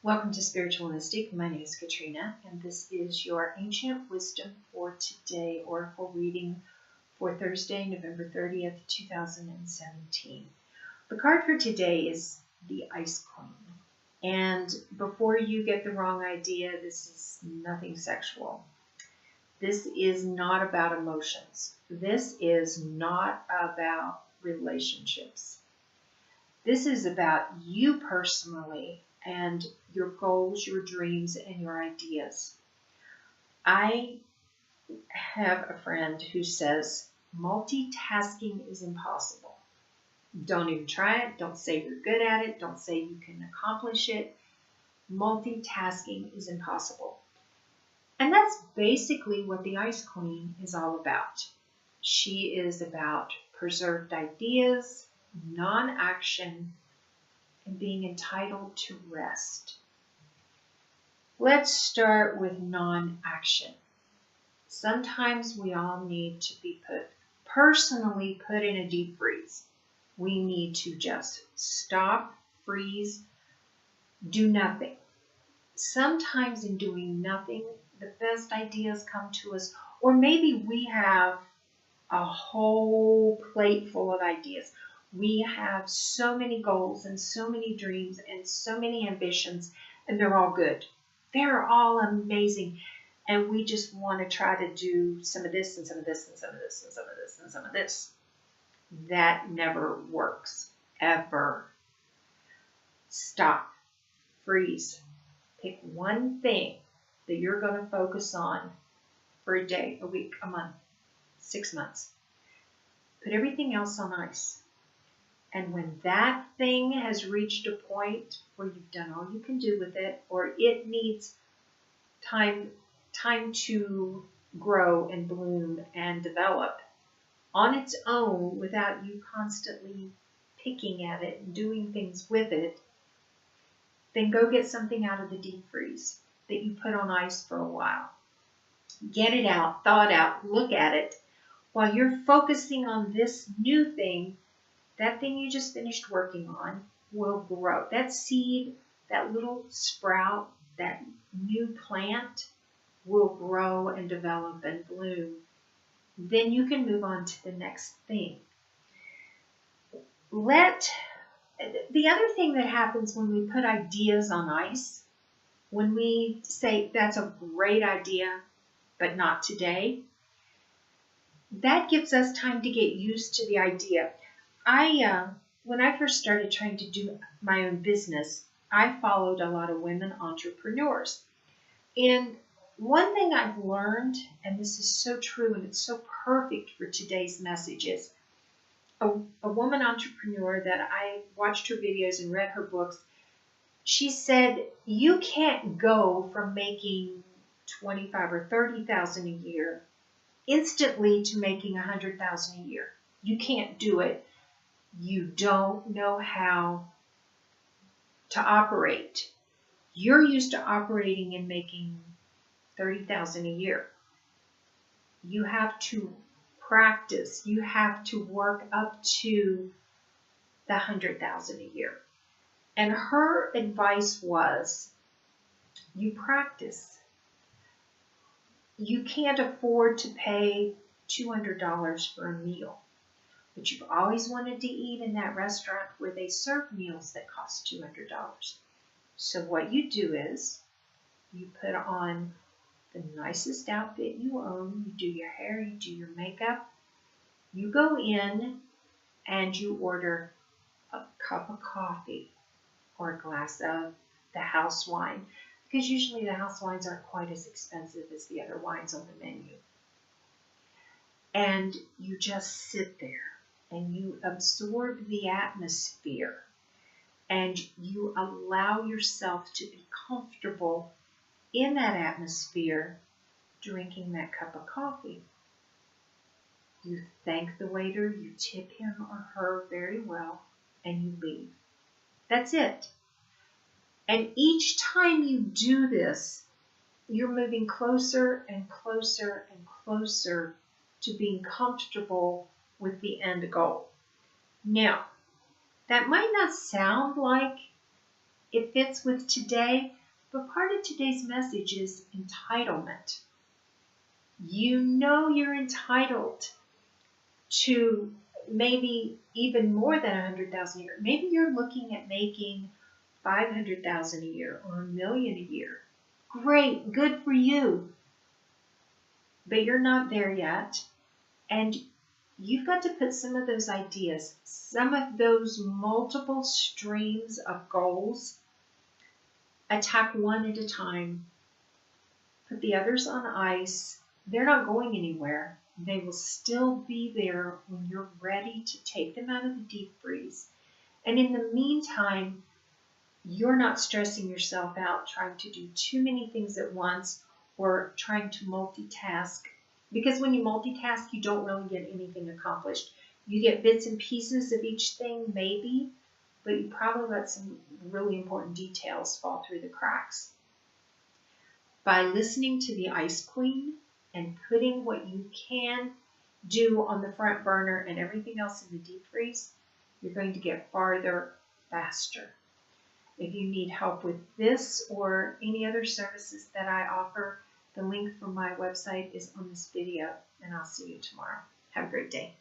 Welcome to Spiritual Mystic. My name is Katrina, and this is your Ancient Wisdom for Today Oracle reading for Thursday, November 30th, 2017. The card for today is the Ice Queen. And before you get the wrong idea, this is nothing sexual. This is not about emotions. This is not about relationships. This is about you personally and your goals, your dreams, and your ideas. I have a friend who says multitasking is impossible. Don't even try it. Don't say you're good at it. Don't say you can accomplish it. Multitasking is impossible. And that's basically what the Ice Queen is all about. She is about preserved ideas, non-action, and being entitled to rest. Let's start with non-action. Sometimes we all need to be personally put in a deep freeze. We need to just stop, freeze, do nothing. Sometimes in doing nothing, the best ideas come to us, or maybe we have a whole plate full of ideas. We have so many goals and so many dreams and so many ambitions, and they're all good. They're all amazing. And we just want to try to do some of this and some of this and some of this and some of this and some of this. That never works, ever. Stop. Freeze. Pick one thing that you're going to focus on for a day, a week, a month, 6 months. Put everything else on ice. And when that thing has reached a point where you've done all you can do with it, or it needs time to grow and bloom and develop on its own without you constantly picking at it and doing things with it, then go get something out of the deep freeze that you put on ice for a while. Get it out, thaw it out, look at it. While you're focusing on this new thing, that thing you just finished working on will grow. That seed, that little sprout, that new plant will grow and develop and bloom. Then you can move on to the next thing. The other thing that happens when we put ideas on ice, when we say that's a great idea, but not today, that gives us time to get used to the idea. When I first started trying to do my own business, I followed a lot of women entrepreneurs. And one thing I've learned, and this is so true and it's so perfect for today's message, is a woman entrepreneur that I watched her videos and read her books. She said, you can't go from making $25,000 or $30,000 a year instantly to making $100,000 a year. You can't do it. You don't know how to operate. You're used to operating and making $30,000 a year. You have to practice. You have to work up to the $100,000 a year. And her advice was, you practice. You can't afford to pay $200 for a meal. But you've always wanted to eat in that restaurant where they serve meals that cost $200. So what you do is you put on the nicest outfit you own, you do your hair, you do your makeup, you go in and you order a cup of coffee or a glass of the house wine, because usually the house wines aren't quite as expensive as the other wines on the menu. And you just sit there and you absorb the atmosphere and you allow yourself to be comfortable in that atmosphere drinking that cup of coffee. You thank the waiter, you tip him or her very well, and you leave. That's it. And each time you do this, you're moving closer and closer and closer to being comfortable with the end goal. Now, that might not sound like it fits with today, but part of today's message is entitlement. You know you're entitled to maybe even more than 100,000 a year. Maybe you're looking at making 500,000 a year or $1 million a year. Great, good for you. But you're not there yet. And you've got to put some of those ideas, some of those multiple streams of goals, attack one at a time, put the others on ice. They're not going anywhere. They will still be there when you're ready to take them out of the deep freeze. And in the meantime, you're not stressing yourself out trying to do too many things at once or trying to multitask. Because when you multitask, you don't really get anything accomplished. You get bits and pieces of each thing, maybe, but you probably let some really important details fall through the cracks. By listening to the Ice Queen and putting what you can do on the front burner and everything else in the deep freeze, you're going to get farther faster. If you need help with this or any other services that I offer, the link for my website is on this video, and I'll see you tomorrow. Have a great day.